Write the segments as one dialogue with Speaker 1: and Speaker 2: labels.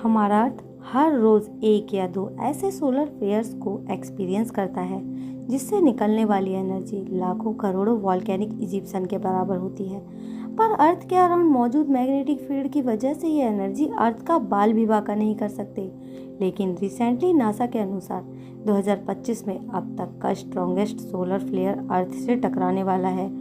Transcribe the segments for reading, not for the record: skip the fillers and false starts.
Speaker 1: हमारा अर्थ हर रोज 1 या 2 ऐसे सोलर फ्लेयर्स को एक्सपीरियंस करता है जिससे निकलने वाली एनर्जी लाखों करोड़ों वॉल्केनिक इजिप्शन के बराबर होती है। पर अर्थ के अराउंड मौजूद मैग्नेटिक फील्ड की वजह से ये एनर्जी अर्थ का बाल भी बांका नहीं कर सकते। लेकिन रिसेंटली नासा के अनुसार 2025 में अब तक का स्ट्रॉन्गेस्ट सोलर फ्लेयर अर्थ से टकराने वाला है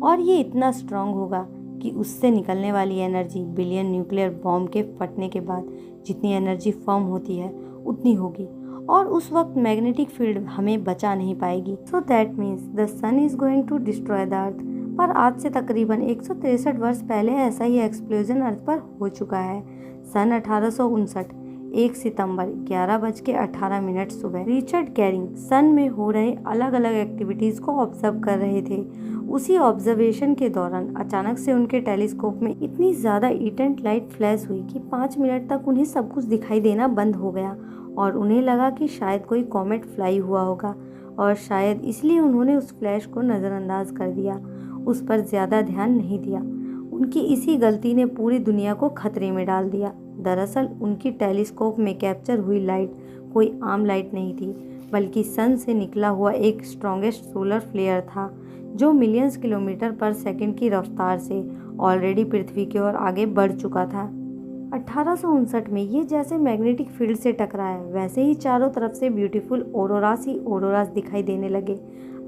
Speaker 1: और ये इतना स्ट्रॉन्ग होगा कि उससे निकलने वाली एनर्जी बिलियन न्यूक्लियर बॉम्ब के फटने के बाद जितनी एनर्जी फॉर्म होती है उतनी होगी और उस वक्त मैग्नेटिक फील्ड हमें बचा नहीं पाएगी। So that means the sun is going to destroy the earth. पर आज से तकरीबन 163 वर्ष पहले ऐसा ही एक्सप्लोजन अर्थ पर हो चुका है। सन 1859 1 सितंबर 11:18 सुबह रिचर्ड कैरिंग सन में हो रहे अलग अलग एक्टिविटीज को ऑब्जर्व कर रहे थे। उसी ऑब्जर्वेशन के दौरान अचानक से उनके टेलीस्कोप में इतनी ज्यादा इटेंट लाइट फ्लैश हुई कि 5 मिनट तक उन्हें सब कुछ दिखाई देना बंद हो गया और उन्हें लगा कि शायद कोई कॉमेट फ्लाई हुआ होगा और शायद इसलिए उन्होंने उस फ्लैश को नज़रअंदाज कर दिया, उस पर ज़्यादा ध्यान नहीं दिया। उनकी इसी गलती ने पूरी दुनिया को खतरे में डाल दिया। दरअसल उनकी टेलीस्कोप में कैप्चर हुई लाइट कोई आम लाइट नहीं थी, बल्कि सन से निकला हुआ एक स्ट्रॉन्गेस्ट सोलर फ्लेयर था जो मिलियंस किलोमीटर पर सेकंड की रफ्तार से ऑलरेडी पृथ्वी की ओर आगे बढ़ चुका था। 1859 में ये जैसे मैग्नेटिक फील्ड से टकराया वैसे ही चारों तरफ से ब्यूटीफुल ओरोरास ही ओरोरास दिखाई देने लगे।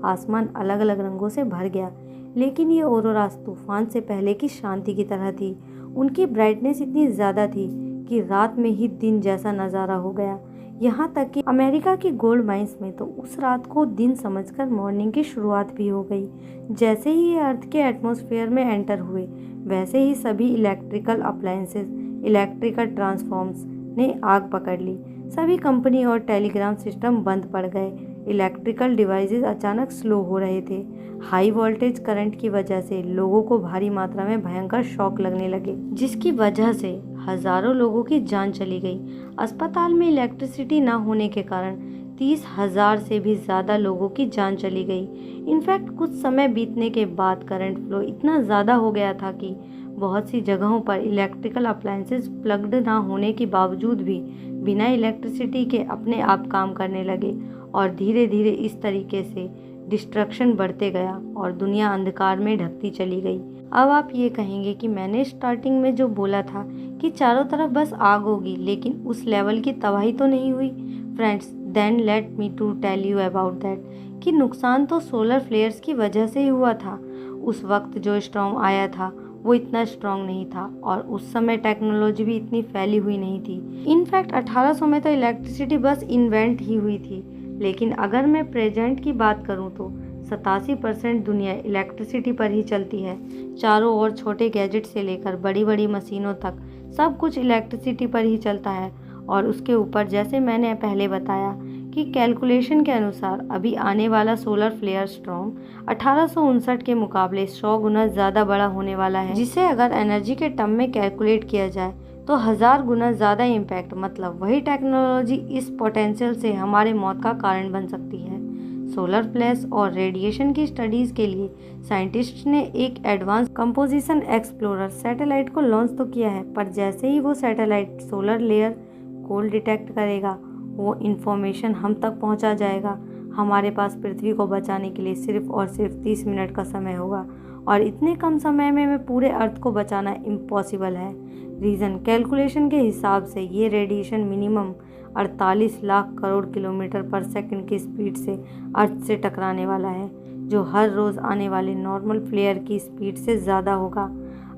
Speaker 1: आसमान अलग अलग रंगों से भर गया, लेकिन ये ओरोरास तूफान से पहले की शांति की तरह थी। उनकी ब्राइटनेस इतनी ज़्यादा थी कि रात में ही दिन जैसा नज़ारा हो गया। यहाँ तक कि अमेरिका की गोल्ड माइंस में तो उस रात को दिन समझकर मॉर्निंग की शुरुआत भी हो गई। जैसे ही ये अर्थ के एटमॉस्फेयर में एंटर हुए वैसे ही सभी इलेक्ट्रिकल अप्लायंसेस, इलेक्ट्रिकल ट्रांसफॉर्म्स ने आग पकड़ ली। सभी कंपनी और टेलीग्राम सिस्टम बंद पड़ गए। इलेक्ट्रिकल डिवाइसेस अचानक स्लो हो रहे थे। हाई वोल्टेज करंट की वजह से लोगों को भारी मात्रा में भयंकर शॉक लगने लगे, जिसकी वजह से हजारों लोगों की जान चली गई। अस्पताल में इलेक्ट्रिसिटी न होने के कारण 30,000 से भी ज़्यादा लोगों की जान चली गई। इनफैक्ट कुछ समय बीतने के बाद करंट फ्लो इतना ज़्यादा हो गया था कि बहुत सी जगहों पर इलेक्ट्रिकल अप्लायंसेस प्लग्ड ना होने के बावजूद भी बिना इलेक्ट्रिसिटी के अपने आप काम करने लगे और धीरे धीरे इस तरीके से डिस्ट्रक्शन बढ़ते गया और दुनिया अंधकार में ढकती चली गई। अब आप ये कहेंगे कि मैंने स्टार्टिंग में जो बोला था कि चारों तरफ बस आग होगी, लेकिन उस लेवल की तबाही तो नहीं हुई। Friends, then let me to tell you about that कि नुकसान तो सोलर फ्लेयर्स की वजह से ही हुआ था। उस वक्त जो स्टॉर्म आया था वो इतना स्ट्रॉन्ग नहीं था और उस समय टेक्नोलॉजी भी इतनी फैली हुई नहीं थी। इनफैक्ट 1800 में तो इलेक्ट्रिसिटी बस इन्वेंट ही हुई थी। लेकिन अगर मैं प्रेजेंट की बात करूं तो 87% दुनिया इलेक्ट्रिसिटी पर ही चलती है। चारों ओर छोटे गैजेट से लेकर बड़ी बड़ी मशीनों तक सब कुछ इलेक्ट्रिसिटी पर ही चलता है। और उसके ऊपर जैसे मैंने पहले बताया कि कैलकुलेशन के अनुसार अभी आने वाला सोलर फ्लेयर स्टॉर्म 1859 के मुकाबले 100 गुना ज़्यादा बड़ा होने वाला है, जिसे अगर एनर्जी के टर्म में कैलकुलेट किया जाए तो 1000 गुना ज़्यादा इम्पैक्ट, मतलब वही टेक्नोलॉजी इस पोटेंशियल से हमारे मौत का कारण बन सकती है। सोलर फ्लैश और रेडिएशन की स्टडीज़ के लिए साइंटिस्ट ने एक एडवांस कंपोजिशन एक्सप्लोरर सैटेलाइट को लॉन्च तो किया है, पर जैसे ही वो satellite solar layer cold detect करेगा वो इन्फॉर्मेशन हम तक पहुंचा जाएगा। हमारे पास पृथ्वी को बचाने के लिए सिर्फ और सिर्फ 30 मिनट का समय होगा और इतने कम समय में पूरे अर्थ को बचाना इम्पॉसिबल है। रीज़न, कैलकुलेशन के हिसाब से ये radiation minimum 48 lakh crore kilometre पर सेकंड की स्पीड से अर्थ से टकराने वाला है, जो हर रोज़ आने वाले नॉर्मल फ्लेयर की स्पीड से ज़्यादा होगा।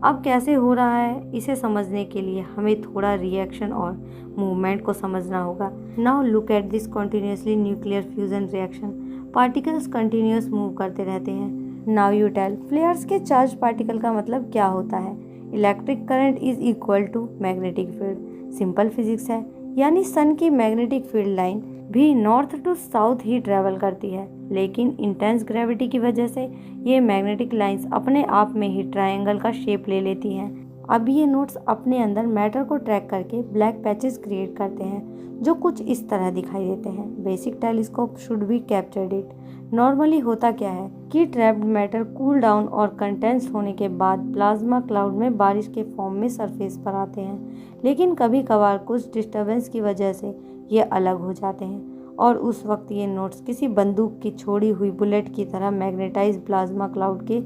Speaker 1: अब कैसे हो रहा है इसे समझने के लिए हमें थोड़ा रिएक्शन और मूवमेंट को समझना होगा। Now look at this continuously nuclear fusion reaction. Particles continuous move करते रहते हैं। नाउ यू टेल, फ्लेयर्स के चार्ज पार्टिकल का मतलब क्या होता है? Electric current is equal to magnetic field. Simple physics है, यानी सन की मैग्नेटिक फील्ड लाइन भी नॉर्थ टू साउथ ही ट्रेवल करती है, लेकिन इंटेंस ग्रेविटी की वजह से ये मैग्नेटिक लाइंस अपने आप में ही ट्रायंगल का शेप ले लेती हैं। अब ये नोड्स अपने अंदर मैटर को ट्रैक करके ब्लैक पैचेस क्रिएट करते हैं जो कुछ इस तरह दिखाई देते हैं। Basic telescope should be captured it. Normally होता क्या है कि ट्रैप्ड मैटर कूल डाउन और कंडेंस्ड होने के बाद प्लाज्मा क्लाउड में बारिश के फॉर्म में सरफेस पर आते हैं, लेकिन कभी कभार कुछ डिस्टर्बेंस की वजह से ये अलग हो जाते हैं और उस वक्त ये नोड्स किसी बंदूक की छोड़ी हुई बुलेट की तरह मैग्नेटाइज प्लाज्मा क्लाउड के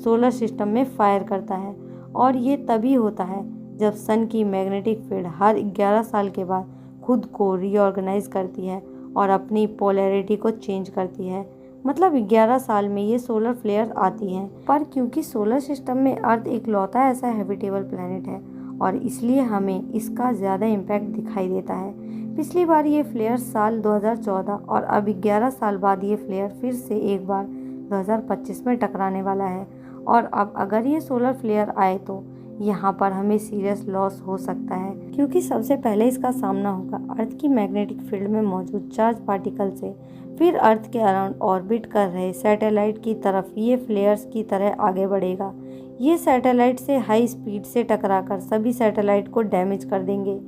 Speaker 1: सोलर सिस्टम में फायर करता है। और ये तभी होता है जब सन की मैग्नेटिक फील्ड हर 11 साल के बाद खुद को रीऑर्गेनाइज करती है और अपनी पोलैरिटी को चेंज करती है। मतलब 11 साल में ये सोलर फ्लेयर आती हैं। पर क्योंकि सोलर सिस्टम में अर्थ इकलौता ऐसा हैबिटेबल प्लैनेट है और इसलिए हमें इसका ज़्यादा इम्पैक्ट दिखाई देता है। पिछली बार ये फ्लेयर साल 2014 और अब 11 साल बाद ये फ्लेयर फिर से एक बार 2025 में टकराने वाला है। और अब अगर ये सोलर फ्लेयर आए तो यहाँ पर हमें सीरियस लॉस हो सकता है, क्योंकि सबसे पहले इसका सामना होगा अर्थ की मैग्नेटिक फील्ड में मौजूद चार्ज पार्टिकल से, फिर अर्थ के अराउंड ऑर्बिट कर रहे सैटेलाइट की तरफ ये फ्लेयर्स की तरह आगे बढ़ेगा। ये सैटेलाइट से हाई स्पीड से टकराकर सभी सैटेलाइट को डैमेज कर देंगे।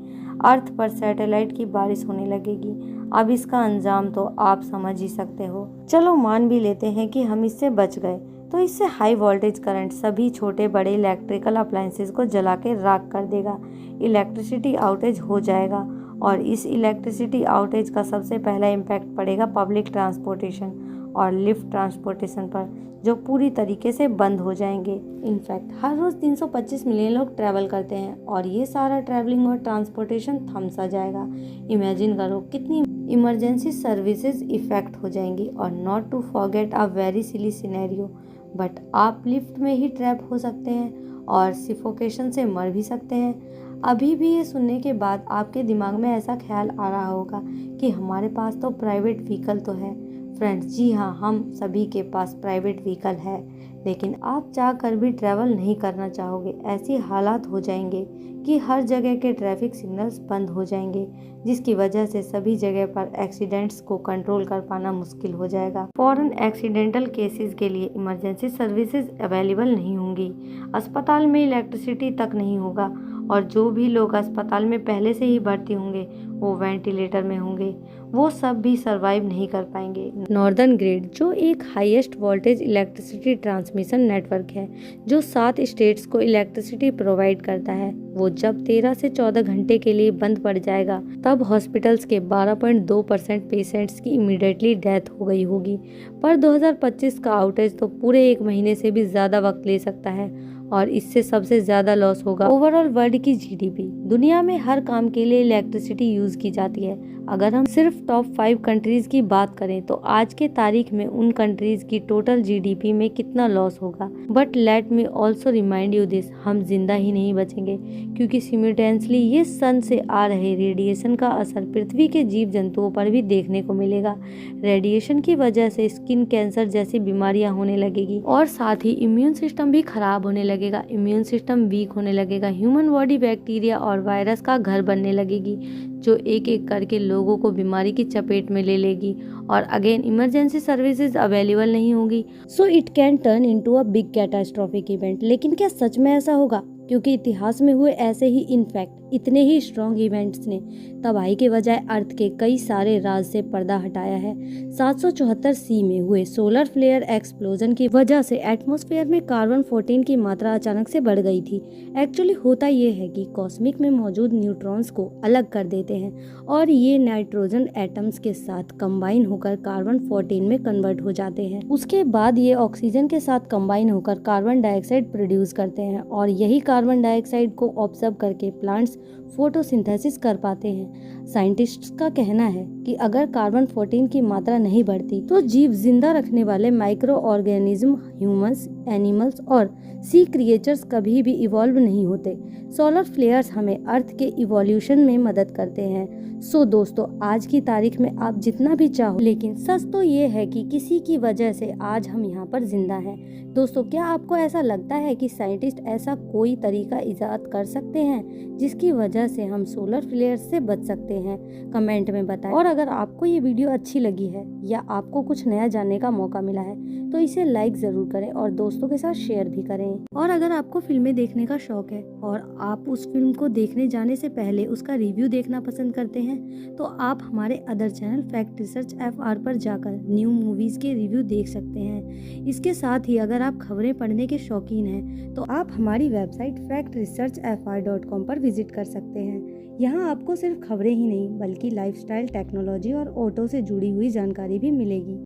Speaker 1: अर्थ पर सैटेलाइट की बारिश होने लगेगी। अब इसका अंजाम तो आप समझ ही सकते हो। चलो मान भी लेते हैं कि हम इससे बच गए, तो इससे हाई वोल्टेज करंट सभी छोटे बड़े इलेक्ट्रिकल अप्लायंसेस को जला के राख कर देगा। इलेक्ट्रिसिटी आउटेज हो जाएगा और इस इलेक्ट्रिसिटी आउटेज का सबसे पहला इम्पैक्ट पड़ेगा पब्लिक ट्रांसपोर्टेशन और लिफ्ट ट्रांसपोर्टेशन पर, जो पूरी तरीके से बंद हो जाएंगे। इनफैक्ट हर रोज़ 325 मिलियन लोग ट्रैवल करते हैं और ये सारा ट्रैवलिंग और ट्रांसपोर्टेशन थम सा जाएगा। इमेजिन करो कितनी इमरजेंसी सर्विसेज इफेक्ट हो जाएंगी। और not to forget a very silly scenario, but आप लिफ्ट में ही ट्रैप हो सकते हैं और सिफोकेशन से मर भी सकते हैं। अभी भी ये सुनने के बाद आपके दिमाग में ऐसा ख्याल आ रहा होगा कि हमारे पास तो प्राइवेट व्हीकल तो है। फ्रेंड्स, जी हाँ, हम सभी के पास प्राइवेट व्हीकल है, लेकिन आप चाह कर भी ट्रैवल नहीं करना चाहोगे। ऐसी हालात हो जाएंगे कि हर जगह के ट्रैफिक सिग्नल्स बंद हो जाएंगे, जिसकी वजह से सभी जगह पर एक्सीडेंट्स को कंट्रोल कर पाना मुश्किल हो जाएगा। फॉरेन एक्सीडेंटल केसेस के लिए इमरजेंसी सर्विसेज अवेलेबल नहीं होंगी, अस्पताल में इलेक्ट्रिसिटी तक नहीं होगा और जो भी लोग अस्पताल में पहले से ही भर्ती होंगे वो वेंटिलेटर में होंगे, वो सब भी सरवाइव नहीं कर पाएंगे। नॉर्दर्न ग्रिड, जो एक highest voltage electricity transmission network है जो 7 स्टेट्स को इलेक्ट्रिसिटी प्रोवाइड करता है, वो जब 13 से 14 घंटे के लिए बंद पड़ जाएगा तब हॉस्पिटल्स के 12.2% पेशेंट्स की इमीडिएटली डेथ हो गई होगी। पर 2025 का आउटेज तो पूरे 1 महीने से भी ज़्यादा वक्त ले सकता है और इससे सबसे ज़्यादा लॉस होगा ओवरऑल वर्ल्ड की जीडीपी। दुनिया में हर काम के लिए इलेक्ट्रिसिटी यूज़ की जाती है। अगर हम सिर्फ टॉप 5 कंट्रीज़ की बात करें तो आज के तारीख में उन कंट्रीज़ की टोटल जीडीपी में कितना लॉस होगा। But let me also remind you this, हम जिंदा ही नहीं बचेंगे, क्योंकि सिम्युटेंसली ये सन से आ रहे रेडिएशन का असर पृथ्वी के जीव जंतुओं पर भी देखने को मिलेगा। रेडिएशन की वजह से स्किन कैंसर जैसी बीमारियां होने लगेगी और साथ ही इम्यून सिस्टम भी खराब होने लगेगा। इम्यून सिस्टम वीक होने लगेगा। ह्यूमन बॉडी बैक्टीरिया और वायरस का घर बनने लगेगी, जो एक एक करके लोगों को बीमारी की चपेट में ले लेगी और अगेन इमरजेंसी सर्विसेज अवेलेबल नहीं होगी। So it can turn into a big catastrophic event. लेकिन क्या सच में ऐसा होगा? क्योंकि इतिहास में हुए ऐसे ही इनफैक्ट इतने ही स्ट्रॉन्ग इवेंट्स ने तबाही के बजाय अर्थ के कई सारे राज से पर्दा हटाया है। 774 सी में हुए सोलर फ्लेयर एक्सप्लोजन की वजह से एटमॉस्फेयर में कार्बन 14 की मात्रा अचानक से बढ़ गई थी। एक्चुअली होता ये है कि कॉस्मिक में मौजूद न्यूट्रॉन्स को अलग कर देते हैं और ये नाइट्रोजन एटम्स के साथ कंबाइन होकर कार्बन 14 में कन्वर्ट हो जाते हैं। उसके बाद ये ऑक्सीजन के साथ कंबाइन होकर कार्बन डाइऑक्साइड प्रोड्यूस करते हैं और यही कार्बन डाइऑक्साइड को ऑब्जर्व करके प्लांट्स फोटोसिंथेसिस कर पाते हैं। साइंटिस्ट्स का कहना है कि अगर कार्बन 14 की मात्रा नहीं बढ़ती तो जीव जिंदा रखने वाले माइक्रो ऑर्गेनिज्म, ह्यूमंस, एनिमल्स और सी क्रिएचर्स कभी भी इवॉल्व नहीं होते। सोलर फ्लेयर्स हमें अर्थ के इवोल्यूशन में मदद करते हैं। सो दोस्तों, आज की तारीख में आप जितना भी चाहो, लेकिन सच तो ये है कि किसी की वजह से आज हम यहाँ पर जिंदा हैं। दोस्तों, क्या आपको ऐसा लगता है कि साइंटिस्ट ऐसा कोई तरीका इजाद कर सकते हैं जिसकी वजह से हम सोलर फ्लेयर से बच सकते हैं? कमेंट में बताएं। और अगर आपको ये वीडियो अच्छी लगी है या आपको कुछ नया जानने का मौका मिला है तो तो इसे लाइक ज़रूर करें और दोस्तों के साथ शेयर भी करें। और अगर आपको फिल्में देखने का शौक है और आप उस फिल्म को देखने जाने से पहले उसका रिव्यू देखना पसंद करते हैं, तो आप हमारे other channel fact research FR पर जाकर न्यू मूवीज़ के रिव्यू देख सकते हैं। इसके साथ ही अगर आप खबरें पढ़ने के शौकीन हैं, तो आप हमारी वेबसाइट factresearchfr.com पर विजिट कर सकते हैं। यहाँ आपको सिर्फ खबरें ही नहीं बल्कि लाइफस्टाइल, टेक्नोलॉजी और ऑटो से जुड़ी हुई जानकारी भी मिलेगी।